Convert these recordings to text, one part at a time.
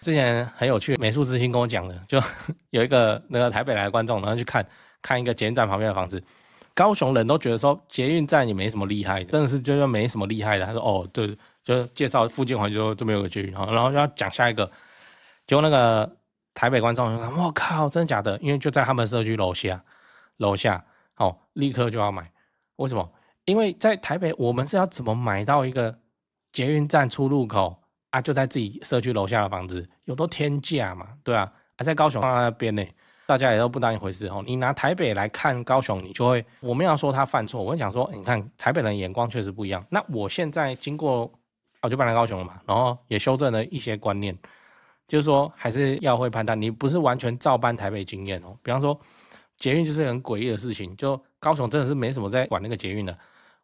之前很有趣，美术之星跟我讲的，就有一个那个台北来的观众，然后去看一个捷运站旁边的房子，高雄人都觉得说捷运站也没什么厉害的，真的是就是没什么厉害的。他说哦，对，就介绍附近环就这么有个捷运，然后就要讲下一个，结果那个台北观众就说，我靠，真的假的？因为就在他们社区楼下，哦，立刻就要买。为什么？因为在台北，我们是要怎么买到一个捷运站出入口啊？就在自己社区楼下的房子，有都天价嘛，对啊，在高雄放在那边呢，大家也都不当一回事哦。你拿台北来看高雄，你就会，我们要说他犯错，我会讲说，你看台北人眼光确实不一样。那我现在经过，我就搬来高雄了嘛，然后也修正了一些观念，就是说还是要会判断，你不是完全照搬台北经验哦。比方说，捷运就是很诡异的事情，就高雄真的是没什么在管那个捷运的。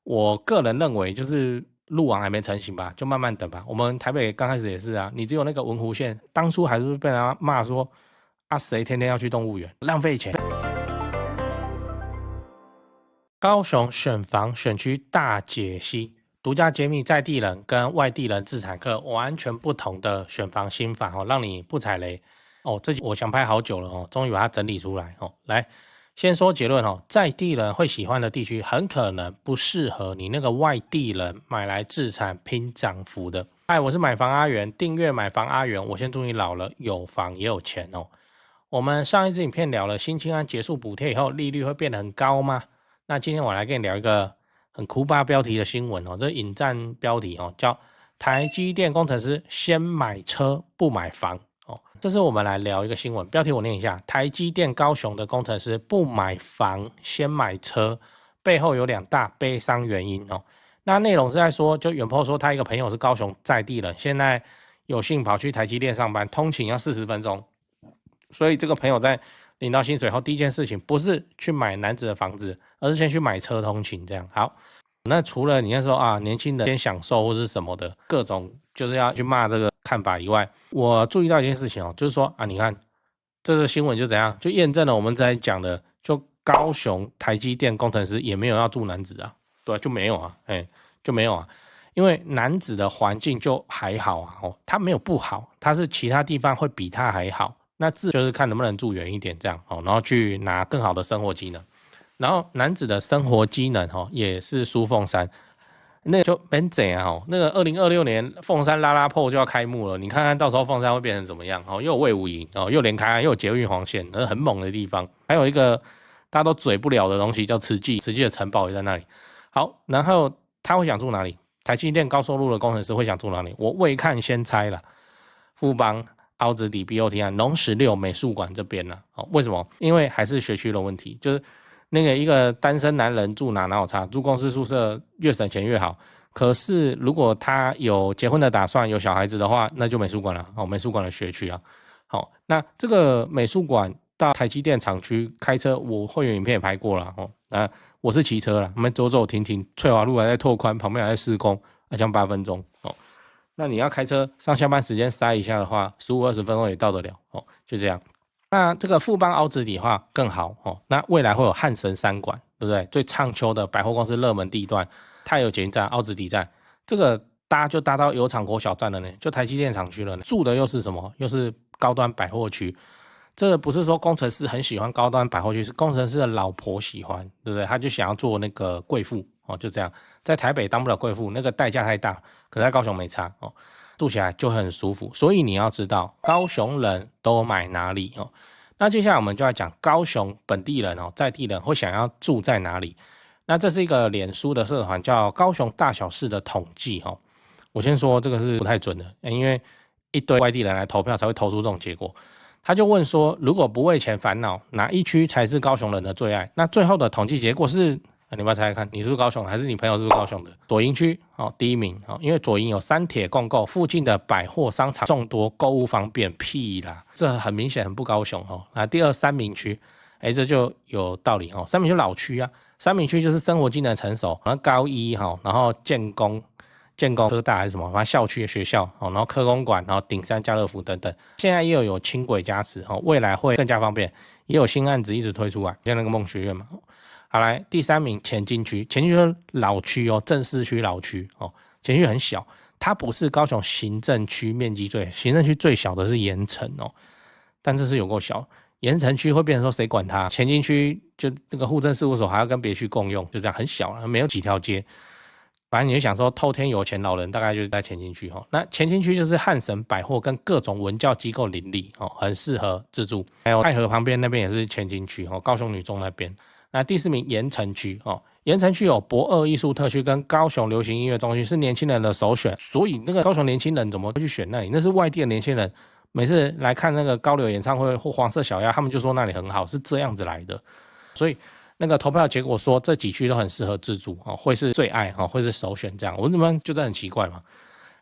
我个人认为，就是路网还没成型吧，就慢慢等吧。我们台北刚开始也是啊，你只有那个文湖线，当初还是被人家骂说啊，谁天天要去动物园，浪费钱。高雄选房选区大解析，独家揭秘在地人跟外地人自产客完全不同的选房心法哦，让你不踩雷哦。这集我想拍好久了哦，终于把它整理出来哦。来，先说结论哦，在地人会喜欢的地区，很可能不适合你那个外地人买来自产拼涨幅的。嗨，我是买房阿元，订阅买房阿元，我先祝你老了有房也有钱哦。我们上一支影片聊了新青安结束补贴以后，利率会变得很高吗？那今天我来跟你聊一个很酷巴标题的新闻哦，这引战标题哦，叫台积电工程师先买车不买房哦。这是我们来聊一个新闻，标题我念一下：台积电高雄的工程师不买房先买车，背后有2大悲伤原因哦。那内容是在说，就远坡说他一个朋友是高雄在地人，现在有幸跑去台积电上班，通勤要40分钟，所以这个朋友在领到薪水后，第一件事情不是去买男子的房子，而是先去买车通勤。这样好，那除了你要说啊，年轻人先享受或是什么的各种，就是要去骂这个看法以外，我注意到一件事情哦，就是说啊，你看这个新闻就怎样，就验证了我们在讲的，就高雄台积电工程师也没有要住男子啊，对，就没有啊，就没有啊。因为男子的环境就还好啊，哦，他没有不好，他是其他地方会比他还好。那自就是看能不能住远一点这样哦，然后去拿更好的生活机能。然后男子的生活机能哦，也是输凤山，那个就很怎啊哦，那个2026年凤山拉拉破就要开幕了，你看看到时候凤山会变成怎么样哦，又有卫武营哦，又连开又有捷运黄线，那很猛的地方。还有一个大家都嘴不了的东西叫慈济，慈济的城堡也在那里。好，然后他会想住哪里？台积电高收入的工程师会想住哪里？我未看先猜了，富邦、凹子底、BOT 啊，农16美术馆这边呢、啊？哦，为什么？因为还是学区的问题，就是那个一个单身男人住哪有差？住公司宿舍越省钱越好。可是如果他有结婚的打算，有小孩子的话，那就美术馆了哦，美术馆的学区啊。好，那这个美术馆到台积电厂区开车，我会员影片也拍过了哦。我是骑车啦，我们走走停停，翠华路还在拓宽，旁边还在施工，还将8分钟哦。那你要开车上下班时间塞一下的话，15-20分钟也到得了哦，就这样。那这个富邦凹子底的话更好哦，那未来会有汉神3馆，对不对？最畅销的百货公司热门地段，太有捷运站、凹子底站，这个搭就搭到油厂国小站了呢，就台积电厂区了呢。住的又是什么？又是高端百货区。这个不是说工程师很喜欢高端百货区，是工程师的老婆喜欢，对不对？他就想要做那个贵妇哦，就这样。在台北当不了贵妇，那个代价太大，可在高雄没差哦，住起来就很舒服。所以你要知道，高雄人都买哪里哦？那接下来我们就要讲高雄本地人哦，在地人会想要住在哪里？那这是一个脸书的社团，叫高雄大小事的统计哦。我先说这个是不太准的，因为一堆外地人来投票才会投出这种结果。他就问说，如果不为钱烦恼，哪一区才是高雄人的最爱？那最后的统计结果是，你们猜猜看，你是不是高雄，还是你朋友是不是高雄的？左营区哦，第一名哦，因为左营有3铁共购，附近的百货商场众多，购物方便，屁啦，这很明显很不高雄哦。那第2、3名区，这就有道理哦。3名区老区啊，3名区就是生活机能成熟，然后高一哈，然后建工、科大还是什么，反正校区的学校哦，然后科工馆，然后顶山、家乐福等等，现在又有轻轨加持哦，未来会更加方便，也有新案子一直推出来，像那个梦学院嘛。好，来第3名前进区，前进区就是老区哦，正市区老区哦，前进区很小，它不是高雄行政区面积行政区最小的是盐埕哦，但这是有够小。盐埕区会变成说谁管它？前进区就这个户政事务所还要跟别区共用，就这样很小了，没有几条街。反正你就想说，透天有钱老人大概就是在前进区哈。那前进区就是汉神百货跟各种文教机构林立哦，很适合自住。还有爱河旁边那边也是前进区哦，高雄女中那边。那第4名盐埕区哦，盐埕区有博二艺术特区跟高雄流行音乐中心，是年轻人的首选。所以那个高雄年轻人怎么会去选那里？那是外地的年轻人。每次来看那个高流演唱会或黄色小鸭，他们就说那里很好，是这样子来的。所以那个投票结果说这几区都很适合自住哦，会是最爱哦，会是首选这样。我怎么觉得很奇怪嘛？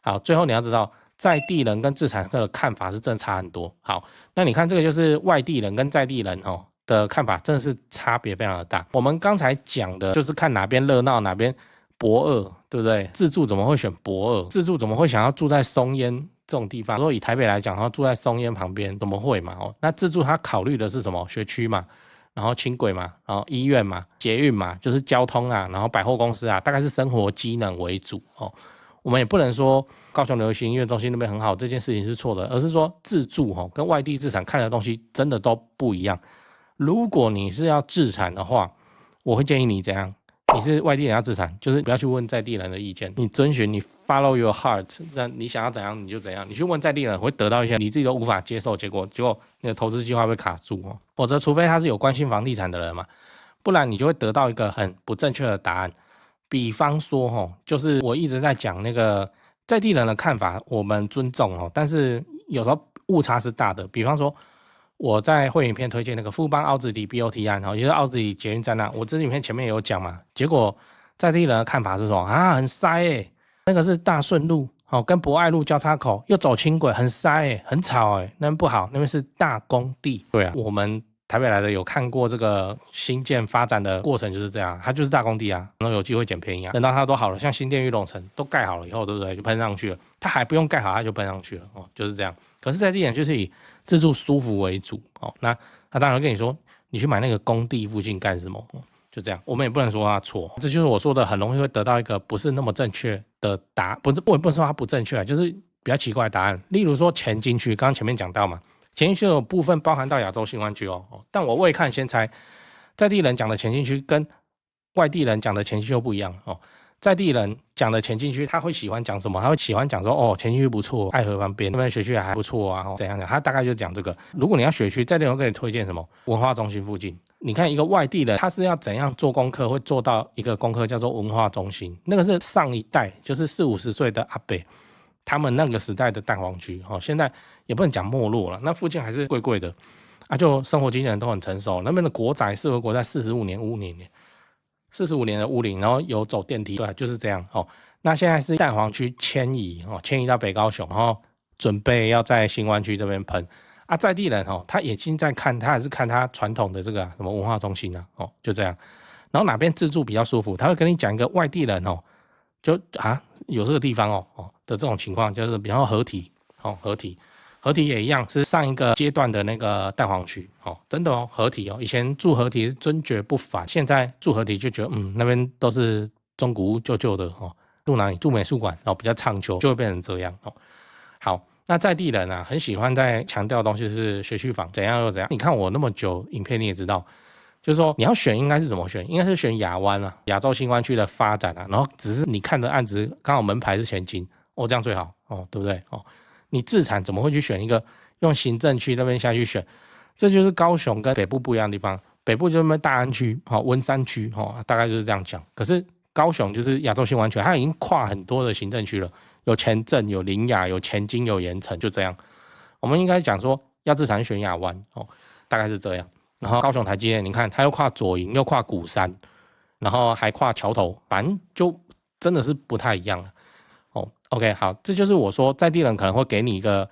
好，最后你要知道在地人跟自产客的看法是真的差很多。好，那你看这个就是外地人跟在地人哦的看法，真的是差别非常的大。我们刚才讲的就是看哪边热闹哪边博二，对不对？自住怎么会选博二？自住怎么会想要住在松烟？这种地方，如果以台北来讲，然后住在松烟旁边，怎么会嘛？哦，那自住他考虑的是什么？学区嘛，然后轻轨嘛，然后医院嘛，捷运嘛，就是交通啊，然后百货公司啊，大概是生活机能为主哦。我们也不能说高雄流行音乐中心那边很好，这件事情是错的，而是说自住哦，跟外地自产看的东西真的都不一样。如果你是要自产的话，我会建议你怎样？你是外地人要自产，就是不要去问在地人的意见，你遵循你 follow your heart， 那你想要怎样你就怎样。你去问在地人会得到一些你自己都无法接受结果你的投资计划会卡住哦。否则，除非他是有关心房地产的人嘛，不然你就会得到一个很不正确的答案。比方说就是我一直在讲那个在地人的看法，我们尊重但是有时候误差是大的。比方说，我在会影片推荐那个富邦凹子底 BOT 案，也就是凹子底捷运站那，我这影片前面也有讲嘛。结果在地人的看法是什么啊？很塞那个是大顺路跟博爱路交叉口，又走轻轨，很塞很吵那边不好，那边是大工地。对啊，我们台北来的有看过这个新建发展的过程就是这样，它就是大工地啊，然后有机会捡便宜啊。等到它都好了，像新店玉龙城都盖好了以后，对不对？就喷上去了，它还不用盖好，它就喷上去了就是这样。可是在地人就是以自住舒服为主那他当然会跟你说，你去买那个工地附近干什么？就这样，我们也不能说他错，这就是我说的，很容易会得到一个不是那么正确的答案，不能说他不正确，就是比较奇怪的答案。例如说前金区，刚刚前面讲到嘛，前金区有部分包含到亚洲新湾区但我未看先猜，在地人讲的前金区跟外地人讲的前金区又不一样在地人讲的前进区，他会喜欢讲什么？他会喜欢讲说，前进区不错，爱河旁边那边学区还不错啊，怎样讲？他大概就讲这个。如果你要学区，在地人会给你推荐什么？文化中心附近。你看一个外地人，他是要怎样做功课？会做到一个功课叫做文化中心，那个是上一代，就是40-50岁的阿伯，他们那个时代的蛋黄区现在也不能讲没落了，那附近还是贵贵的就生活机能都很成熟，那边的国宅适合国宅45年、55年。45年的屋龄，然后有走电梯，对，就是这样那现在是蛋黄区迁移到北高雄，然后准备要在新湾区这边喷在地人他已经在看，他还是看他传统的这个什么文化中心就这样。然后哪边自住比较舒服，他会跟你讲一个外地人就有这个地方的这种情况，就是比方合体合体也一样是上一个阶段的那个蛋黄区真的合体以前住合体真绝不凡，现在住合体就觉得那边都是中古屋旧旧的住哪里？住美术馆比较畅秋，就会变成这样好，那在地人很喜欢在强调的东西是学区房怎样又怎样。你看我那么久影片你也知道，就是说你要选应该是怎么选？应该是选亚湾亚洲新湾区的发展然后只是你看的案子刚好门牌是前金这样最好对不对你自产怎么会去选一个用行政区那边下去选？这就是高雄跟北部不一样的地方。北部就是大安区、文山区大概就是这样讲。可是高雄就是亚洲新湾区，它已经跨很多的行政区了，有前镇、有苓雅、有前金、有盐埕，就这样。我们应该讲说要自产选亚湾大概是这样。然后高雄台积电，你看它又跨左营，又跨鼓山，然后还跨桥头，反正就真的是不太一样了。OK， 好，这就是我说在地人可能会给你一个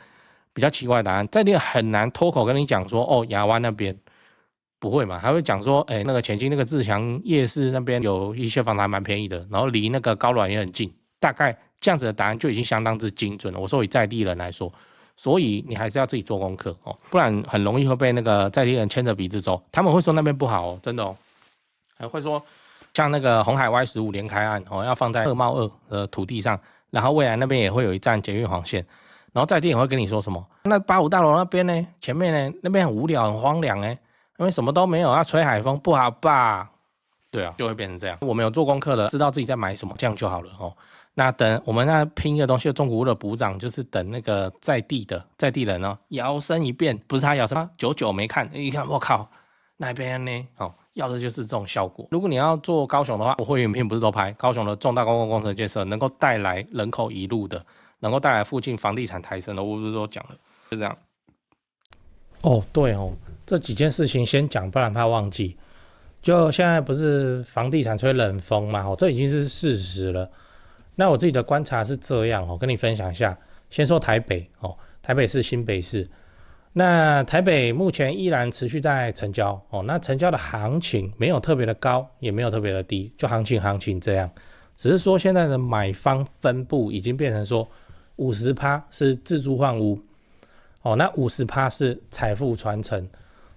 比较奇怪的答案，在地人很难脱口跟你讲说亚湾那边不会嘛，还会讲说那个前进那个自强夜市那边有一些房子还蛮便宜的，然后离那个高软也很近，大概这样子的答案就已经相当之精准了。我说以在地人来说，所以你还是要自己做功课不然很容易会被那个在地人牵着鼻子走。他们会说那边不好真的还会说像那个红海 Y15 连开案要放在2冒2的土地上。然后未来那边也会有一站捷运黄线，然后在地也会跟你说什么，那85大楼那边呢，前面呢那边很无聊很荒凉那边什么都没有，要吹海风不好吧？对啊，就会变成这样。我们有做功课了，知道自己在买什么，这样就好了哦。那等我们那拼一个东西的中古屋的补涨，就是等那个在地人哦，摇身一变，不是他摇身，久久没看，一看我靠，那边呢哦，要的就是这种效果。如果你要做高雄的话，我会员影片不是都拍高雄的重大公共工程建设，能够带来人口移入的，能够带来附近房地产抬升的，我不是都讲了，就这样。哦，对哦，这几件事情先讲，不然怕忘记。就现在不是房地产吹冷风嘛，哦，这已经是事实了。那我自己的观察是这样哦，跟你分享一下。先说台北哦，台北市、新北市。那台北目前依然持续在成交哦，那成交的行情没有特别的高，也没有特别的低，就行情这样。只是说现在的买方分布已经变成说50%是自住换屋哦，那50%是财富传承，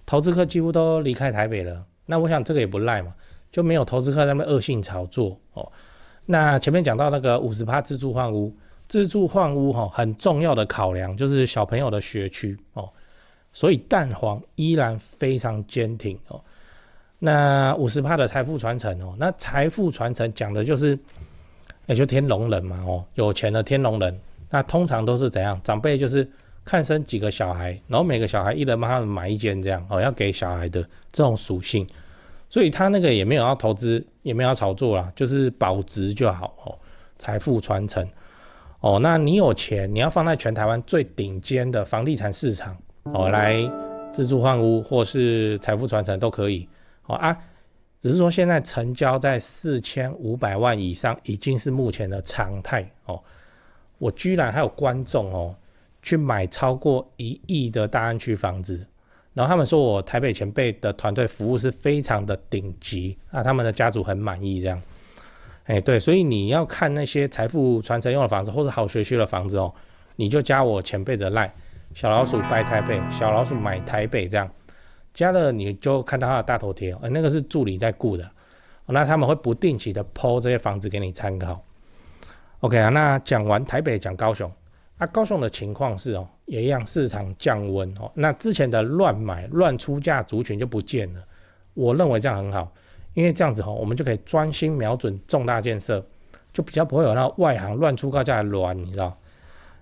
投资客几乎都离开台北了。那我想这个也不赖嘛，就没有投资客在那边恶性炒作哦。那前面讲到那个50%自住换屋，自住换屋很重要的考量就是小朋友的学区哦，所以蛋黄依然非常坚挺哦。那50%的财富传承哦，那财富传承讲的就是也就天龙人嘛哦，有钱的天龙人，那通常都是怎样？长辈就是看生几个小孩，然后每个小孩一人帮他们买一间这样哦，要给小孩的这种属性，所以他那个也没有要投资，也没有要炒作啦，就是保值就好哦，财富传承哦。那你有钱，你要放在全台湾最顶尖的房地产市场哦，来自住换屋或是财富传承都可以哦啊。只是说现在成交在4500万以上，已经是目前的常态哦。我居然还有观众哦，去买超过1亿的大安区房子，然后他们说我台北前辈的团队服务是非常的顶级啊，他们的家族很满意这样。对，所以你要看那些财富传承用的房子或者好学区的房子哦，你就加我前辈的 LINE 小老鼠拜台北，小老鼠买台北这样。加了你就看到他的大头贴，那个是助理在顾的，那他们会不定期的 po 这些房子给你参考。OK 啊，那讲完台北讲高雄，高雄的情况是哦，也一样市场降温哦，那之前的乱买乱出价族群就不见了，我认为这样很好，因为这样子我们就可以专心瞄准重大建设，就比较不会有那外行乱出高价的乱，你知道？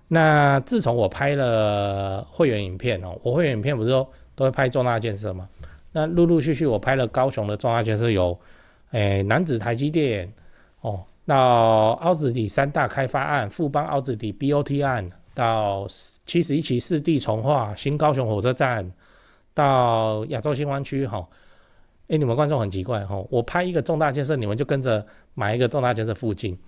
那自从我拍了会员影片哦，我会员影片不是说都会拍重大建设嘛？那陆陆续续我拍了高雄的重大建设有，楠梓台积电哦，到凹子底3大开发案、富邦凹子底 BOT 案，到71期4地重划、新高雄火车站，到亚洲新湾区哈。你们观众很奇怪哈，我拍一个重大建设，你们就跟着买一个重大建设附近。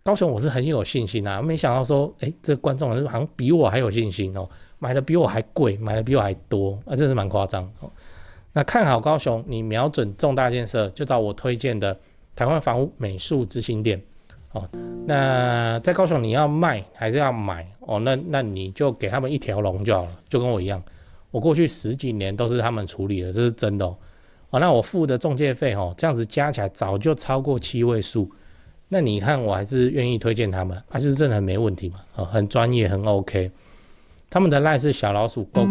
高雄我是很有信心啊，没想到说，这个观众好像比我还有信心哦。买的比我还贵，买的比我还多，真是蛮夸张哦。那看好高雄，你瞄准重大建设，就找我推荐的台湾房屋美术之星店哦。那在高雄你要卖还是要买哦？那你就给他们一条龙就好了，就跟我一样，我过去10几年都是他们处理的，这是真的哦。那我付的中介费哦，这样子加起来早就超过7位数。那你看我还是愿意推荐他们，就是真的很没问题嘛，很专业，很 OK。他们的 LINE 是小老鼠 go，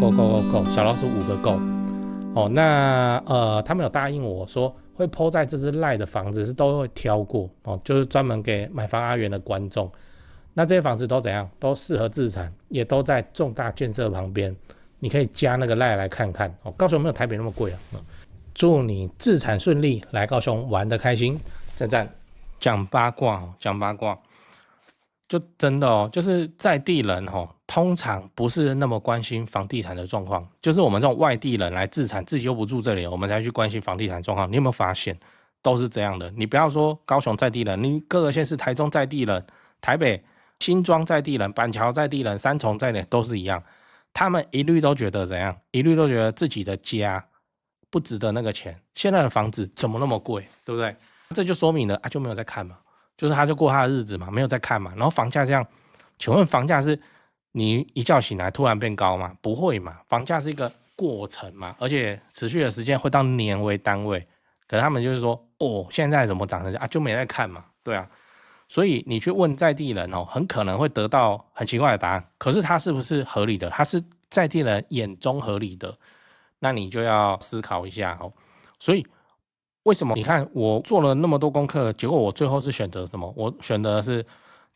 小老鼠5个 go 哦。那他们有答应我说会 po 在这只 LINE 的房子是都会挑过哦，就是专门给买房阿元的观众。那这些房子都怎样？都适合自产，也都在重大建设旁边，你可以加那个 LINE 来看看哦。高雄没有台北那么贵啊。祝你自产顺利，来高雄玩得开心。赞，讲八卦，就真的哦，就是在地人通常不是那么关心房地产的状况，就是我们这种外地人来自产，自己又不住这里，我们才去关心房地产状况。你有没有发现，都是这样的？你不要说高雄在地人，你各个县市，台中在地人，台北新庄在地人，板桥在地人，三重在地人都是一样，他们一律都觉得怎样？一律都觉得自己的家不值得那个钱，现在的房子怎么那么贵，对不对？这就说明了就没有在看嘛。就是他就过他的日子嘛，没有在看嘛。然后房价这样，请问房价是你一觉醒来突然变高吗？不会嘛，房价是一个过程嘛，而且持续的时间会到年为单位。可是他们就是说，现在怎么涨成这样就没在看嘛，对啊。所以你去问在地人哦，很可能会得到很奇怪的答案。可是它是不是合理的？它是在地人眼中合理的，那你就要思考一下哦。所以为什么你看我做了那么多功课，结果我最后是选择什么？我选择的是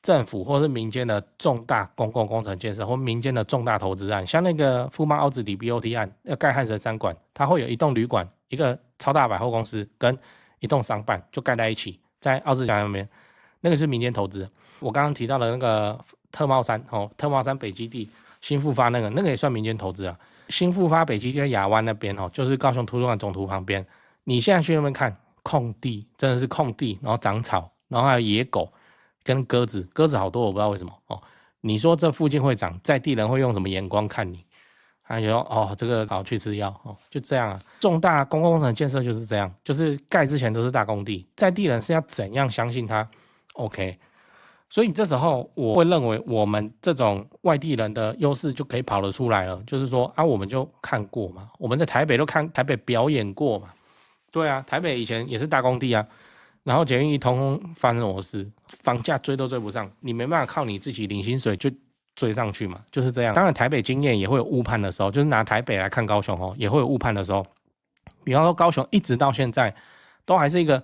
政府或是民间的重大公共工程建设，或民间的重大投资案，像那个富邦凹子底 BOT 案，要盖汉神三馆，它会有一栋旅馆、一个超大百货公司跟一栋商办就盖在一起，在凹子江那边，那个是民间投资。我刚刚提到的那个特茂山哦，特茂山北基地新复发那个也算民间投资啊。新复发北基地在亚湾那边哦，就是高雄图书馆总图旁边。你现在去那边看，空地真的是空地，然后长草，然后还有野狗跟鸽子，鸽子好多，我不知道为什么哦。你说这附近会长，在地人会用什么眼光看你？他就说哦，这个好去吃药哦，就这样啊。重大公共工程建设就是这样，就是盖之前都是大工地，在地人是要怎样相信他 ？OK， 所以这时候我会认为我们这种外地人的优势就可以跑得出来了，就是说啊，我们就看过嘛，我们在台北都看台北表演过嘛。对啊，台北以前也是大工地啊，然后捷运一通发生什么事，房价追都追不上，你没办法靠你自己领薪水就追上去嘛，就是这样。当然台北经验也会有误判的时候，就是拿台北来看高雄哦，也会有误判的时候。比方说高雄一直到现在都还是一个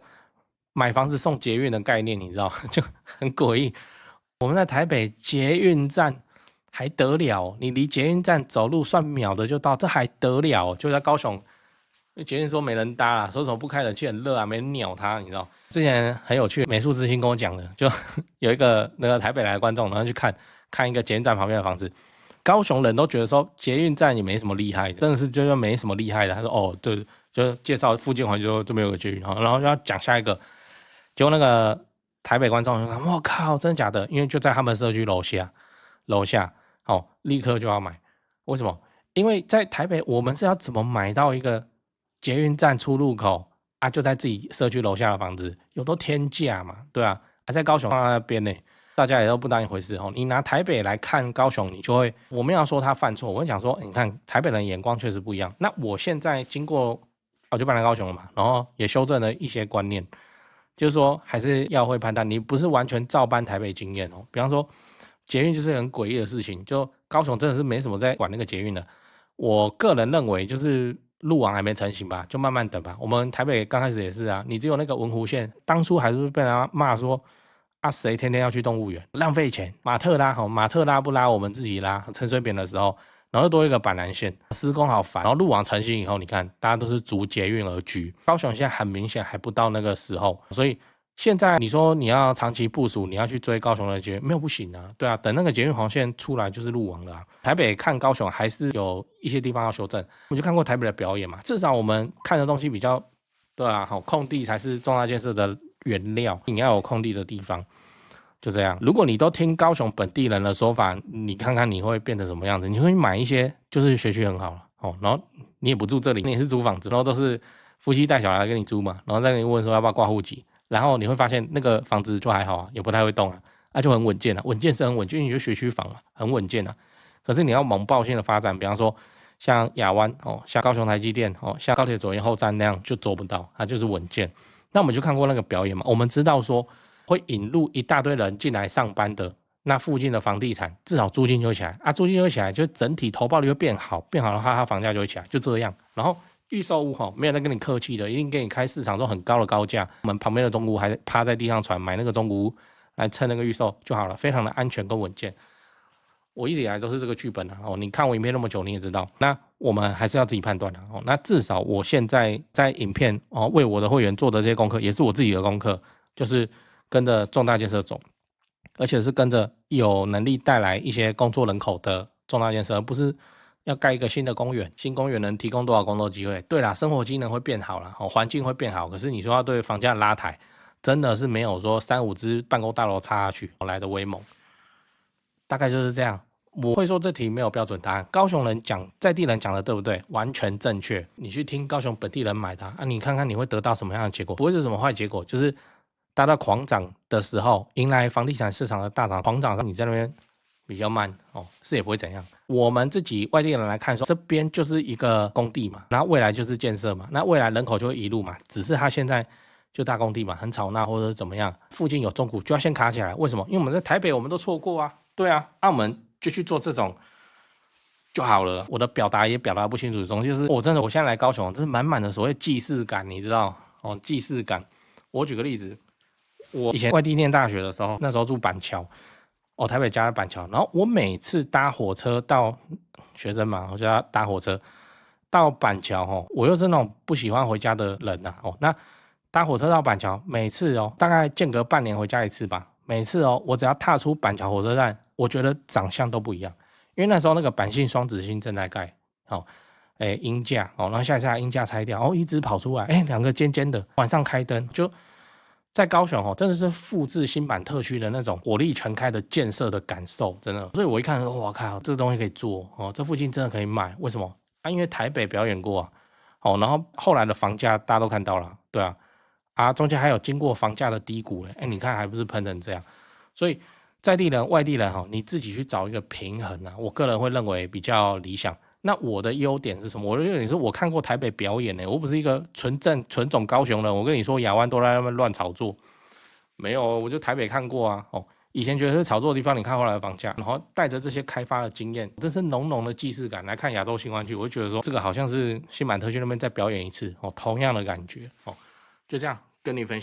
买房子送捷运的概念，你知道就很诡异。我们在台北捷运站还得了，你离捷运站走路算秒的就到，这还得了？就在高雄。捷运说没人搭啦，说什么不开冷气很热啊，没人鸟他，你知道？之前很有趣，美术之星跟我讲的，就有一个那个台北来的观众，然后去看一个捷运站旁边的房子，高雄人都觉得说捷运站也没什么厉害的，真的是就是没什么厉害的。他说哦，对，就介绍附近环就这边有个捷运，然后就要讲下一个，结果那个台北观众就看，我靠，真的假的？因为就在他们社区楼下，哦，立刻就要买，为什么？因为在台北我们是要怎么买到一个捷运站出入口啊，就在自己社区楼下的房子，有都天价嘛，对啊，在高雄那边呢，大家也都不当一回事哦。你拿台北来看高雄，你就会，我们要说他犯错，我会讲说，你看台北人眼光确实不一样。那我现在经过，我就搬来高雄了嘛，然后也修正了一些观念，就是说还是要会判断，你不是完全照搬台北经验哦。比方说捷运就是很诡异的事情，就高雄真的是没什么在管那个捷运的。我个人认为就是路网还没成型吧，就慢慢等吧。我们台北刚开始也是啊，你只有那个文湖线，当初还是被人家骂说啊，谁天天要去动物园，浪费钱。马特拉不拉，我们自己拉。陈水扁的时候，然后多一个板南线，施工好烦。然后路网成型以后，你看大家都是逐捷运而居。高雄现在很明显还不到那个时候，所以现在你说你要长期部署，你要去追高雄的捷运，没有不行啊，对啊，等那个捷运黄线出来就是路网了啊。台北看高雄还是有一些地方要修正，我就看过台北的表演嘛，至少我们看的东西比较，对啊，好，空地才是重大建设的原料，你要有空地的地方，就这样。如果你都听高雄本地人的说法，你看看你会变成什么样子？你会买一些就是学区很好了哦，然后你也不住这里，你也是租房子，然后都是夫妻带小孩跟你租嘛，然后再跟你问说要不要挂户籍。然后你会发现那个房子就还好啊，也不太会动啊，就很稳健啊，稳健是很稳健，因为你就学区房嘛，很稳健啊。可是你要猛爆性的发展，比方说像亚湾哦，像高雄台积电哦，像高铁左营后站那样就做不到，它就是稳健。那我们就看过那个表演嘛，我们知道说会引入一大堆人进来上班的，那附近的房地产至少租金就会起来啊，租金就会起来，就整体投报率会变好，变好的话，它房价就会起来，就这样。然后预售屋没有人跟你客气的，一定给你开市场中很高的高价。我们旁边的中古屋还趴在地上传，买那个中古屋来蹭那个预售就好了，非常的安全跟稳健。我一直以来都是这个剧本哦，你看我影片那么久，你也知道。那我们还是要自己判断哦。那至少我现在在影片哦，为我的会员做的这些功课，也是我自己的功课，就是跟着重大建设走，而且是跟着有能力带来一些工作人口的重大建设，而不是要盖一个新的公园，新公园能提供多少工作机会？对啦，生活机能会变好啦，环境会变好。可是你说要对房价拉抬，真的是没有说3-5只办公大楼插下去来的威猛。大概就是这样。我会说这题没有标准答案，高雄人讲在地人讲的对不对？完全正确。你去听高雄本地人买的啊，你看看你会得到什么样的结果？不会是什么坏结果，就是大家狂涨的时候，迎来房地产市场的大涨，狂涨，你在那边比较慢哦，是也不会怎样。我们自己外地人来看说，这边就是一个工地嘛，然后未来就是建设嘛，那未来人口就会移入嘛，只是它现在就大工地嘛，很吵闹或者是怎么样，附近有中古就要先卡起来。为什么？因为我们在台北我们都错过啊，对啊，澳门就去做这种就好了。我的表达也表达不清楚，总之就是我真的我现在来高雄，这是满满的所谓既视感，你知道哦，既视感。我举个例子，我以前外地念大学的时候，那时候住板桥，哦，台北家在板桥，然后我每次搭火车到学生嘛，我就要搭火车到板桥哦，我又是那种不喜欢回家的人呐哦，那搭火车到板桥，每次哦大概间隔半年回家一次吧，每次哦我只要踏出板桥火车站，我觉得长相都不一样，因为那时候那个板信双子星正在盖，哦，鹰架哦，然后下一下鹰架拆掉，哦，一直跑出来，两个尖尖的，晚上开灯就。在高雄哦，真的是复制新版特区的那种火力全开的建设的感受，真的。所以我一看，哇靠，这个东西可以做哦，这附近真的可以买。为什么？啊，因为台北表演过啊，哦，然后后来的房价大家都看到了，对啊，啊，中间还有经过房价的低谷嘞，你看还不是喷成这样？所以在地人、外地人哈，你自己去找一个平衡啊，我个人会认为比较理想。那我的优点是什么？我的优点是我看过台北表演呢，我不是一个纯种高雄人。我跟你说，亚湾都在那边乱炒作，没有，我就台北看过啊。哦，以前觉得是炒作的地方，你看后来的房价，然后带着这些开发的经验，真是浓浓的既视感来看亚洲新湾区，我就觉得说这个好像是新版特区那边再表演一次哦，同样的感觉哦，就这样跟你分享。